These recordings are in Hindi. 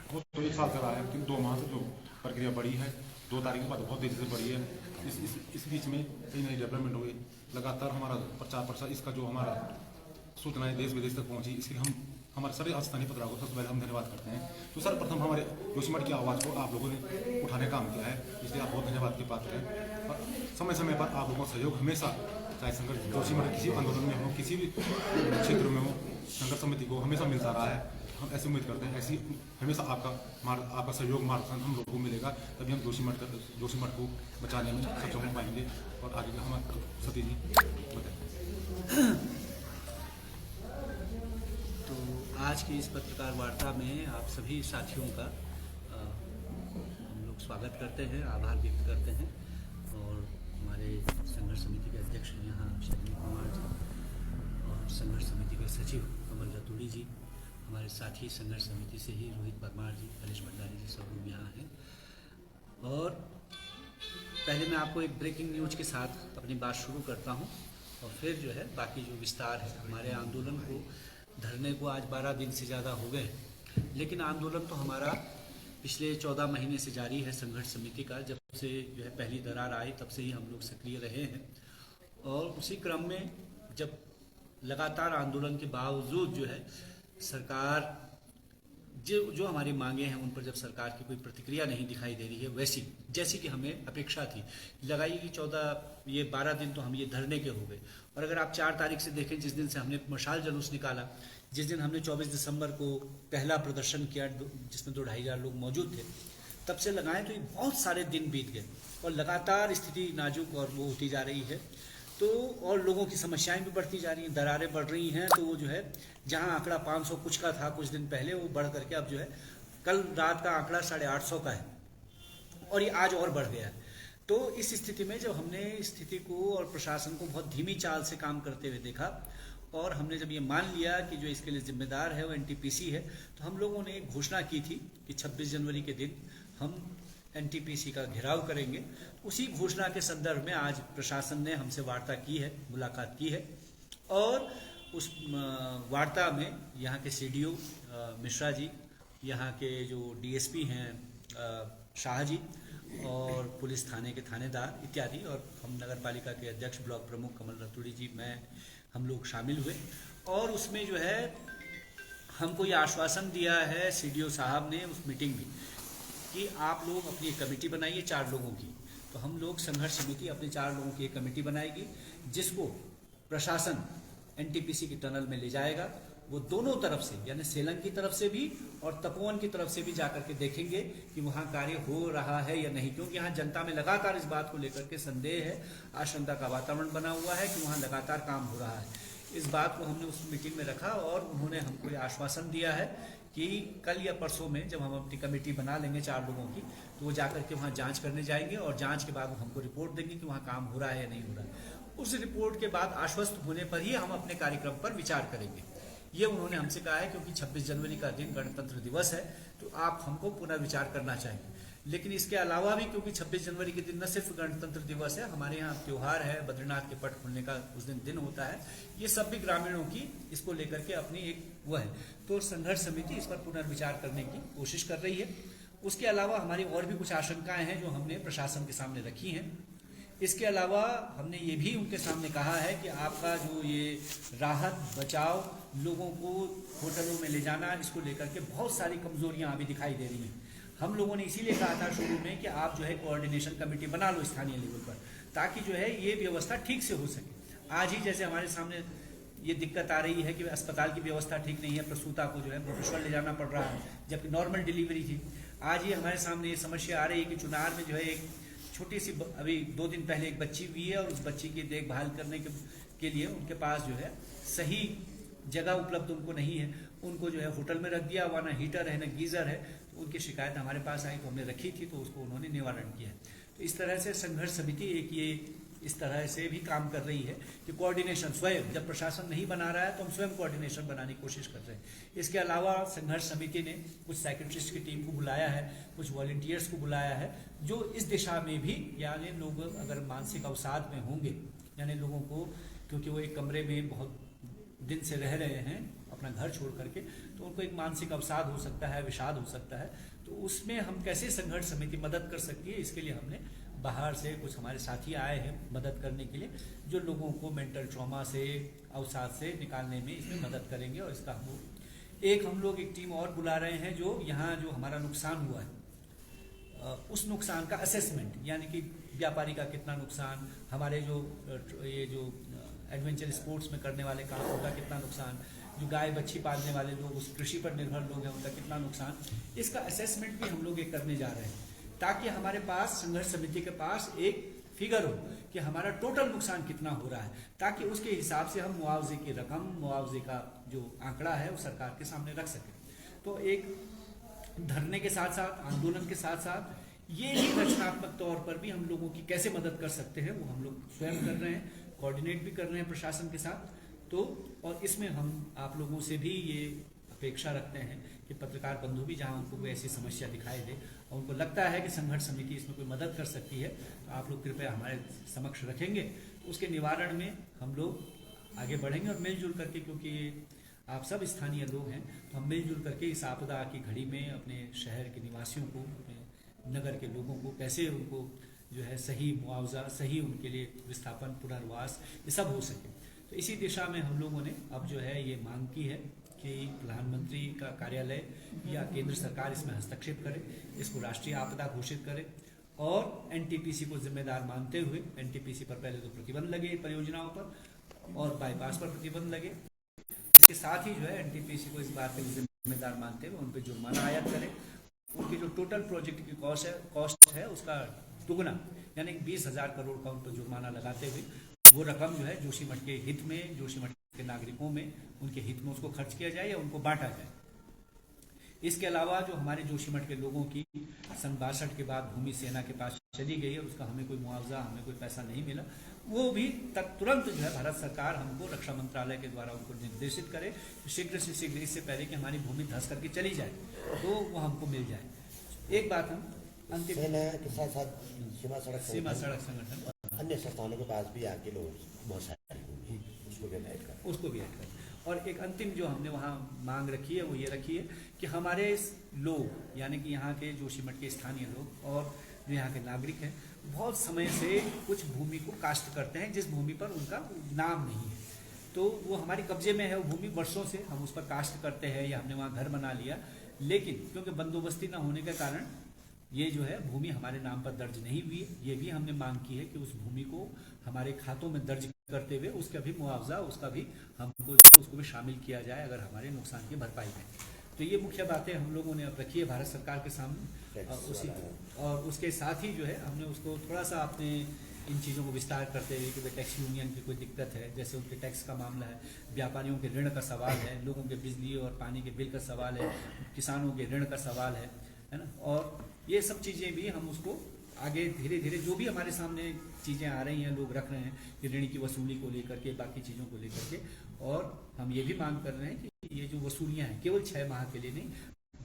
वो तो 1 साल से रहा है, लेकिन 2 माह से जो प्रक्रिया बढ़ी है, 2 तारीख के बाद बहुत तेजी से बढ़ी है। इस बीच में कई नई डेवलपमेंट हुई, लगातार हमारा प्रचार प्रसार, इसका जो हमारा सूचनाएं देश विदेश तक पहुंची, इसके लिए हम हमारे सारे स्थानीय पत्रकारों को सबसे पहले हम धन्यवाद करते हैं। तो सर्वप्रथम हमारे जोशीमठ की आवाज़ को आप लोगों ने उठाने का काम किया है, इसलिए आप बहुत धन्यवाद के पात्र हैं। और समय समय पर आप लोगों का सहयोग हमेशा, चाहे संघर्ष जोशीमठ किसी आंदोलन में हो, किसी भी क्षेत्र में हो, संघर्ष समिति को हमेशा मिलता रहा है। हम ऐसी उम्मीद करते हैं, ऐसी हमेशा आपका सहयोग मार्गदर्शन हम लोगों को मिलेगा, तभी हम जोशीमठ को बचाने में सक्षम हो पाएंगे। और आगे का हम सती जी बताएं। तो आज की इस पत्रकार वार्ता में आप सभी साथियों का हम लोग स्वागत करते हैं, आभार व्यक्त करते हैं। और हमारे संघर्ष समिति के अध्यक्ष यहाँ शैलेंद्र कुमार जी और संघर्ष समिति के सचिव कमल रतूड़ी जी, हमारे साथी संघर्ष समिति से ही रोहित परमार जी, कलेश भंडारी जी, सब लोग यहाँ हैं। और पहले मैं आपको एक ब्रेकिंग न्यूज के साथ अपनी बात शुरू करता हूँ और फिर जो है बाकी जो विस्तार है। हमारे आंदोलन को धरने को आज 12 दिन से ज़्यादा हो गए, लेकिन आंदोलन तो हमारा पिछले 14 महीने से जारी है। संघर्ष समिति का जब से जो है पहली दरार आई, तब से ही हम लोग सक्रिय रहे हैं। और उसी क्रम में जब लगातार आंदोलन के बावजूद जो है सरकार जो हमारी मांगे हैं उन पर जब सरकार की कोई प्रतिक्रिया नहीं दिखाई दे रही है, वैसी जैसी कि हमें अपेक्षा थी, लगाइए कि 12 दिन तो हम ये धरने के हो गए। और अगर आप 4 तारीख से देखें, जिस दिन से हमने मशाल जुलूस निकाला, जिस दिन हमने 24 दिसंबर को पहला प्रदर्शन किया जिसमें 2-2,500 लोग मौजूद थे, तब से लगाएं तो ये बहुत सारे दिन बीत गए और लगातार स्थिति नाजुक और वो होती जा रही है। तो और लोगों की समस्याएं भी बढ़ती जा रही हैं, दरारें बढ़ रही हैं। तो वो जो है जहां आंकड़ा 500 कुछ का था कुछ दिन पहले, वो बढ़ करके अब जो है कल रात का आंकड़ा 850 का है और ये आज और बढ़ गया है। तो इस स्थिति में जब हमने स्थिति को और प्रशासन को बहुत धीमी चाल से काम करते हुए देखा और हमने जब ये मान लिया कि जो इसके लिए जिम्मेदार है वो एनटीपीसी है, तो हम लोगों ने एक घोषणा की थी कि 26 जनवरी के दिन हम एनटीपीसी का घेराव करेंगे। उसी घोषणा के संदर्भ में आज प्रशासन ने हमसे वार्ता की है, मुलाकात की है। और उस वार्ता में यहाँ के सीडीओ मिश्रा जी, यहाँ के जो डीएसपी हैं शाह जी और पुलिस थाने के थानेदार इत्यादि, और हम नगर पालिका के अध्यक्ष ब्लॉक प्रमुख कमल रतूड़ी जी, हम लोग शामिल हुए। और उसमें जो है हमको ये आश्वासन दिया है सीडीओ साहब ने उस मीटिंग में कि आप लोग अपनी कमेटी बनाइए 4 लोगों की। तो हम लोग संघर्ष समिति अपने 4 लोगों की एक कमेटी बनाएगी, जिसको प्रशासन एनटीपीसी की टनल में ले जाएगा। वो दोनों तरफ से, यानी सेलंग की तरफ से भी और तपोवन की तरफ से भी जाकर के देखेंगे कि वहाँ कार्य हो रहा है या नहीं, क्योंकि यहाँ जनता में लगातार इस बात को लेकर के संदेह है, आशंका का वातावरण बना हुआ है कि वहाँ लगातार काम हो रहा है। इस बात को हमने उस मीटिंग में रखा और उन्होंने हमको ये आश्वासन दिया है कि कल या परसों में जब हम अपनी कमेटी बना लेंगे 4 लोगों की, तो वो जाकर के वहाँ जांच करने जाएंगे और जांच के बाद हमको रिपोर्ट देंगे कि वहाँ काम हो रहा है या नहीं हो रहा है। उस रिपोर्ट के बाद आश्वस्त होने पर ही हम अपने कार्यक्रम पर विचार करेंगे, ये उन्होंने हमसे कहा है। क्योंकि 26 जनवरी का दिन गणतंत्र दिवस है, तो आप हमको पुनः विचार करना चाहिए। लेकिन इसके अलावा भी, क्योंकि 26 जनवरी के दिन न सिर्फ गणतंत्र दिवस है, हमारे यहाँ त्यौहार है, बद्रीनाथ के पट खुलने का उस दिन होता है, ये सब भी ग्रामीणों की इसको लेकर के अपनी एक वो है। तो संघर्ष समिति इस पर पुनर्विचार करने की कोशिश कर रही है। उसके अलावा हमारी और भी कुछ आशंकाएं हैं जो हमने प्रशासन के सामने रखी हैं। इसके अलावा हमने ये भी उनके सामने कहा है कि आपका जो ये राहत बचाव, लोगों को होटलों में ले जाना, इसको लेकर के बहुत सारी कमजोरियां अभी दिखाई दे रही हैं। हम लोगों ने इसीलिए कहा था शुरू में कि आप जो है कोऑर्डिनेशन कमेटी बना लो स्थानीय लेवल पर, ताकि जो है ये व्यवस्था ठीक से हो सके। आज ही जैसे हमारे सामने ये दिक्कत आ रही है कि अस्पताल की व्यवस्था ठीक नहीं है, प्रसूता को जो है भुवनेश्वर ले जाना पड़ रहा है जबकि नॉर्मल डिलीवरी थी। आज ही हमारे सामने ये समस्या आ रही है कि चुनार में जो है एक छोटी सी, अभी 2 दिन पहले एक बच्ची हुई है और उस बच्ची की देखभाल करने के लिए उनके पास जो है सही जगह उपलब्ध उनको नहीं है। उनको जो है होटल में रख दिया हुआ, ना हीटर है ना गीजर है। तो उनकी शिकायत हमारे पास आई तो हमने रखी थी, तो उसको उन्होंने निवारण किया। तो इस तरह से संघर्ष समिति एक ये इस तरह से भी काम कर रही है कि कोऑर्डिनेशन स्वयं, जब प्रशासन नहीं बना रहा है तो हम स्वयं कोऑर्डिनेशन बनाने की कोशिश कर रहे हैं। इसके अलावा संघर्ष समिति ने कुछ साइकेट्रिस्ट की टीम को बुलाया है, कुछ वॉलंटियर्स को बुलाया है, जो इस दिशा में भी, यानी लोग अगर मानसिक अवसाद में होंगे, यानी लोगों को, क्योंकि वो एक कमरे में बहुत दिन से रह रहे हैं, अपना घर छोड़ करके, तो उनको एक मानसिक अवसाद हो सकता है, विषाद हो सकता है। तो उसमें हम कैसे संघर्ष समिति मदद कर सकती है, इसके लिए हमने बाहर से कुछ हमारे साथी आए हैं मदद करने के लिए, जो लोगों को मेंटल ट्रॉमा से, अवसाद से निकालने में इसमें मदद करेंगे। और इसका हम लोग एक टीम और बुला रहे हैं जो यहाँ जो हमारा नुकसान हुआ है उस नुकसान का असेसमेंट, यानी कि व्यापारी का कितना नुकसान, हमारे जो एडवेंचर स्पोर्ट्स में करने वाले काम उनका कितना नुकसान, जो गाय बच्ची पालने वाले लोग, उस कृषि पर निर्भर लोग हैं, उनका कितना नुकसान, इसका असेसमेंट भी हम लोग एक करने जा रहे हैं, ताकि हमारे पास संघर्ष समिति के पास एक फिगर हो कि हमारा टोटल नुकसान कितना हो रहा है, ताकि उसके हिसाब से हम मुआवजे की रकम, मुआवजे का जो आंकड़ा है वो सरकार के सामने रख सकें। तो एक धरने के साथ साथ, आंदोलन के साथ साथ ये भी रचनात्मक तौर पर भी हम लोगों की कैसे मदद कर सकते हैं वो हम लोग स्वयं कर रहे हैं, कोऑर्डिनेट भी कर रहे हैं प्रशासन के साथ। तो और इसमें हम आप लोगों से भी ये अपेक्षा रखते हैं कि पत्रकार बंधु भी जहां उनको कोई ऐसी समस्या दिखाई दे और उनको लगता है कि संघर्ष समिति इसमें कोई मदद कर सकती है, तो आप लोग कृपया हमारे समक्ष रखेंगे, तो उसके निवारण में हम लोग आगे बढ़ेंगे। और मिलजुल करके, क्योंकि आप सब स्थानीय लोग हैं, तो हम मिलजुल करके इस आपदा की घड़ी में अपने शहर के निवासियों को, अपने नगर के लोगों को कैसे उनको जो है सही मुआवजा, सही उनके लिए विस्थापन, पुनर्वास, ये सब हो सके। तो इसी दिशा में हम लोगों ने अब जो है ये मांग की है कि प्रधानमंत्री का कार्यालय या केंद्र सरकार इसमें हस्तक्षेप करे, इसको राष्ट्रीय आपदा घोषित करे और एनटीपीसी को जिम्मेदार मानते हुए, एनटीपीसी पर पहले तो प्रतिबंध लगे परियोजनाओं पर और बाईपास पर प्रतिबंध लगे, इसके साथ ही जो है एनटीपीसी को इस बात के जिम्मेदार मानते हुए उन पर जुर्माना आयत करें। उनकी जो टोटल प्रोजेक्ट की कॉस्ट है उसका दुगना, यानी 20,000 करोड़ का उन पर जुर्माना लगाते हुए वो रकम जो है जोशीमठ के हित में, जोशीमठ के नागरिकों में, उनके हित में उसको खर्च किया जाए या उनको बांटा जाए। इसके अलावा जो हमारे जोशीमठ के लोगों की 62 के बाद भूमि सेना के पास चली गई और उसका हमें कोई मुआवजा, हमें कोई पैसा नहीं मिला, वो भी तुरंत जो है भारत सरकार हमको रक्षा मंत्रालय के द्वारा उनको निर्देशित करे, शीघ्र से शीघ्र, इससे पहले कि हमारी भूमि धंस करके चली जाए, तो वो हमको मिल जाए। एक बात हम अंतिम के साथ साथ सीमा सड़क संगठन अन्य संस्थानों के पास भी आके लोग बहुत सारे उसको भी ऐड करें। और एक अंतिम जो हमने वहाँ मांग रखी है वो ये रखी है कि हमारे लोग, यानी कि यहाँ के जोशीमठ के स्थानीय लोग और जो यहाँ के नागरिक हैं, बहुत समय से कुछ भूमि को काश्त करते हैं जिस भूमि पर उनका नाम नहीं है, तो वो हमारी कब्जे में है वो भूमि, वर्षों से हम उस पर काश्त करते हैं या हमने वहाँ घर बना लिया, लेकिन क्योंकि बंदोबस्ती न होने के कारण ये जो है भूमि हमारे नाम पर दर्ज नहीं हुई है। ये भी हमने मांग की है कि उस भूमि को हमारे खातों में दर्ज करते हुए उसका भी मुआवजा, उसका भी हमको उसको भी शामिल किया जाए अगर हमारे नुकसान की भरपाई में। तो ये मुख्य बातें हम लोगों ने अब रखी है भारत सरकार के सामने, और उसके साथ ही जो है हमने उसको थोड़ा सा अपने इन चीज़ों को विस्तार करते हुए कि टैक्स यूनियन की कोई दिक्कत है, जैसे उनके टैक्स का मामला है, व्यापारियों के ऋण का सवाल है, लोगों के बिजली और पानी के बिल का सवाल है, किसानों के ऋण का सवाल है ना, और ये सब चीज़ें भी हम उसको आगे धीरे धीरे जो भी हमारे सामने चीज़ें आ रही हैं लोग रख रहे हैं कि ऋण की वसूली को लेकर के, बाकी चीज़ों को लेकर के, और हम ये भी मांग कर रहे हैं कि ये जो वसूलियाँ हैं केवल 6 माह के लिए नहीं,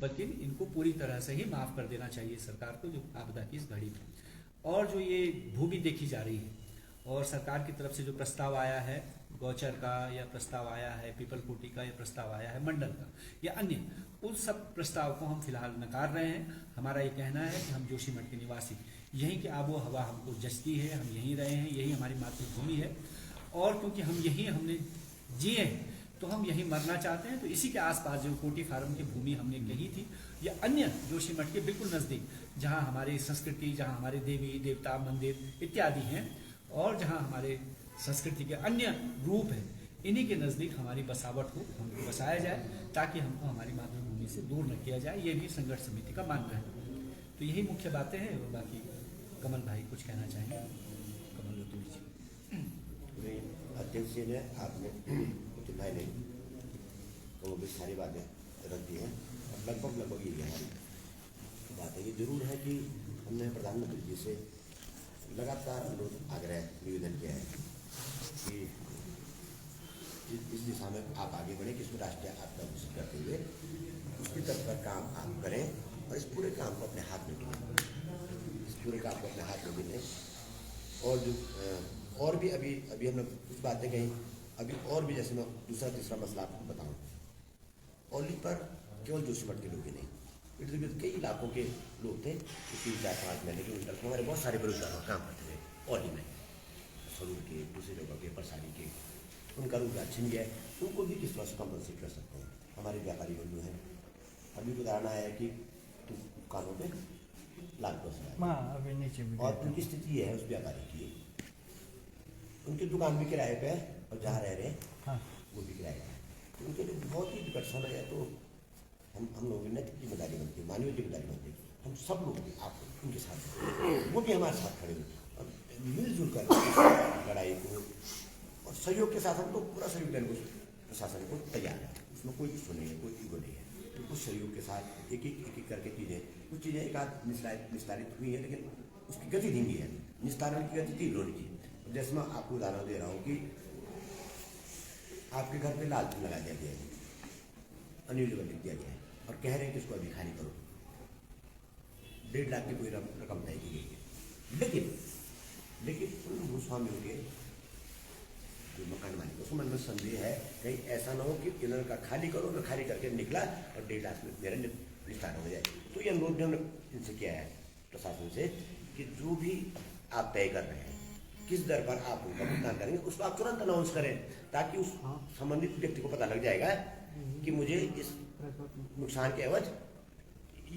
बल्कि इनको पूरी तरह से ही माफ़ कर देना चाहिए सरकार को जो आपदा की इस घड़ी में। और जो ये भूमि देखी जा रही है और सरकार की तरफ से जो प्रस्ताव आया है गौचर का, या प्रस्ताव आया है पीपलकोटी का, या प्रस्ताव आया है मंडल का या अन्य, उन सब प्रस्ताव को हम फिलहाल नकार रहे हैं। हमारा ये कहना है कि हम जोशीमठ के निवासी, यहीं की आबो हवा हमको जचती है, हम यहीं रहे हैं, यही हमारी मातृभूमि है, और क्योंकि हम यहीं हमने जिए हैं तो हम यहीं मरना चाहते हैं। तो इसी के आसपास जो कोटी फार्म की भूमि हमने कही थी, या अन्य जोशीमठ के बिल्कुल नज़दीक जहाँ हमारी संस्कृति, जहाँ हमारे देवी देवता मंदिर इत्यादि हैं, और जहाँ हमारे संस्कृति के अन्य रूप हैं, इन्हीं के नज़दीक हमारी बसावट को हमको बसाया जाए, ताकि हमको हमारी मातृभूमि से दूर न किया जाए। ये भी संघर्ष समिति का मानना है। तो यही मुख्य बातें हैं, और बाकी कमल भाई कुछ कहना चाहेंगे। कमल रतूरी जी। अध्यक्ष जी ने, आपने पुतुल भाई ने वो भी सारी बातें रख दी हैं, लगभग ये हमारी बात है। ये जरूर है कि हमने प्रधानमंत्री जी से लगातार अनुरोध, आग्रह, निवेदन किया है कि इस दिशा में आप आगे बढ़ें कि इसमें राष्ट्रीय आपदा घोषित करते हुए उसकी तरफ का काम आप करें, और इस पूरे काम को अपने हाथ में लें, इस पूरे काम को अपने हाथ में लें। और जो और भी अभी हमने कुछ बातें कही, अभी और भी, जैसे मैं दूसरा तीसरा मसला आपको बताऊँ औली पर केवल जोशीमठ के लोग ही नहीं, इर्द गिर्द कई इलाकों के लोग थे। 3-4-5 महीने के विंटर में हमारे बहुत सारे बेरोजगार काम करते थे औली में, सरूर के, दूसरी जगह के, परसारी के। उनका रोजगार छिन गया है, उनको भी किस तरह से कंपनसेट कर सकते हैं। हमारे व्यापारी बंधु हैं, अभी उदाहरण आया कि दुकानों पे लाख 10,000 और उनकी स्थिति ये है उस व्यापारी की, उनकी दुकान भी किराए पे है और जहाँ रह रहे हैं वो भी किराए पे है। तो उनके लिए बहुत ही विकट समय है। तो हम लोगों की नैतिक जिम्मेदारी बनती है, मानवीय जिम्मेदारी बनती है, हम सब लोग आप उनके साथ वो भी हमारे साथ खड़े हुए और मिलजुल कर लड़ाई को और सहयोग के साथ हम लोग पूरा सहयोग देने को प्रशासन को तैयार है। उसमें कोई कुछ नहीं है, कोई ईगो नहीं है। तो कुछ सहयोग के साथ एक एक करके चीज़ें, कुछ चीज़ें एक आध निस्तारित हुई है, लेकिन उसकी गति धीमी है। निस्तारण की गति तीव्र होनी चाहिए। जैसे मैं आपको उदाहरण दे रहा हूँ कि आपके घर पे लालटेन लगा दिया गया है, अनएवेलेबल लिख दिया गया है और कह रहे हैं कि इसको अभी खाली करो, 1.5 लाख की कोई रकम तय की गई है। लेकिन उन भूस्वामियों के जो मकान मालिक उसको मन में संदेह है कहीं ऐसा ना हो कि इन्होंने का खाली करो, मैं खाली करके निकला और 1.5 लाख में मेरा निस्तारण हो जाए। तो ये अनुरोध भी हमने इनसे किया है प्रशासन से कि जो भी आप तय कर रहे हैं, किस दर पर आप उनका भुगतान करेंगे उसको आप तुरंत अनाउंस करें, ताकि उस संबंधित व्यक्ति को पता लग जाएगा कि मुझे इस नुकसान के एवज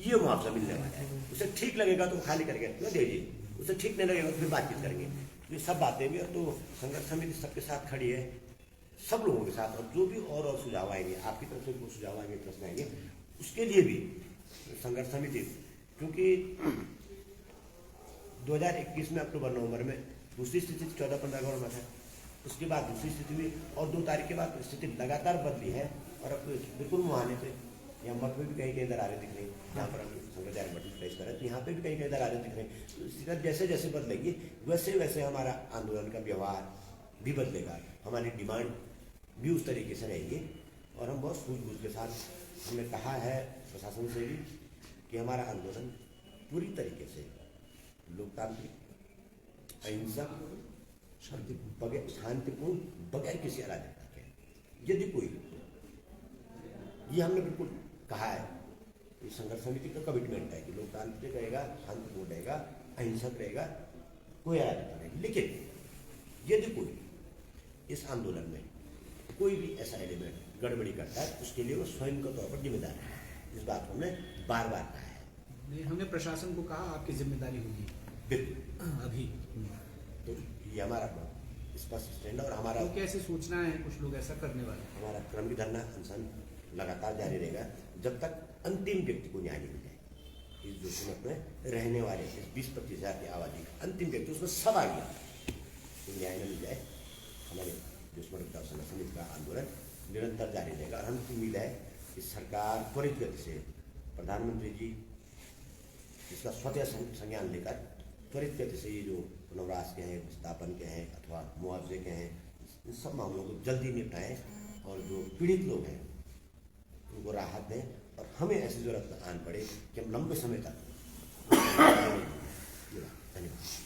ये मुआवजा मिलने वाला है। उसे ठीक लगेगा तो खाली करके क्यों दीजिए, उसे ठीक नहीं लगेगा तो फिर बातचीत करेंगे। ये सब बातें भी, तो संघर्ष समिति सबके साथ खड़ी है, सब लोगों के साथ। और जो भी और सुझाव आएंगे आपकी तरफ से, वो सुझाव आएंगे, प्रश्न आएंगे, उसके लिए भी संघर्ष समिति, क्योंकि 2021 में अक्टूबर-नवंबर में दूसरी स्थिति 14-15 गवर्नमेंट है, उसके बाद दूसरी स्थिति हुई और 2 तारीख के बाद स्थिति लगातार बदली है। और अब बिल्कुल मुहाने से यहाँ मठ में भी कहीं दरारें दिख रही, यहाँ पर हम संघर्ष मठ में प्लेस करें तो यहाँ पे भी कहीं दरारें दिख रही। स्थिति जैसे जैसे बदलेगी वैसे वैसे हमारा आंदोलन का व्यवहार भी बदलेगा, हमारी डिमांड भी उस तरीके से रहेगी। और हम बहुत सूझबूझ के साथ हमने कहा है प्रशासन से भी कि हमारा आंदोलन पूरी तरीके से लोकतांत्रिक, अहिंसक, शांतिपूर्ण, बगैर किसी अराजकता के। यदि कोई, ये हमने बिल्कुल कहा है, संघर्ष समिति का कमिटमेंट है कि लोकतांत्रिक रहेगा, शांतिपूर्ण रहेगा, अहिंसक रहेगा, कोई अराजकता नहीं। लेकिन यदि कोई इस आंदोलन में कोई भी ऐसा एलिमेंट गड़बड़ी करता है, उसके लिए वो स्वयं के तौर पर जिम्मेदार है। इस बात को हमने बार बार कहा है। हमने प्रशासन को कहा आपकी जिम्मेदारी होगी बिल्कुल अभी। तो ये हमारा स्पष्ट स्टैंड और हमारा तो कैसे सूचना है कुछ लोग ऐसा करने वाले, हमारा क्रमिक धरना अनशन लगातार जारी रहेगा जब तक अंतिम व्यक्ति को न्याय नहीं मिल जाए। इस जोशीमठ में रहने वाले 20-25 हज़ार की आबादी का अंतिम व्यक्ति, उसमें सब आ गया, तो न्याय न मिल जाए। हमारे जोशीमठ विकास संघर्ष समिति का आंदोलन निरंतर जारी रहेगा। और हमको उम्मीद है कि सरकार त्वरित गति से, प्रधानमंत्री जी इसका स्वतः संज्ञान लेकर त्वरित गति से ये जो पुनर्वास के हैं, विस्थापन के हैं अथवा मुआवजे के हैं, इन सब मामलों को जल्दी निपटाएं और जो पीड़ित लोग हैं उनको राहत दें। और हमें ऐसी जरूरत आन पड़े कि हम लंबे समय तक धन्यवाद।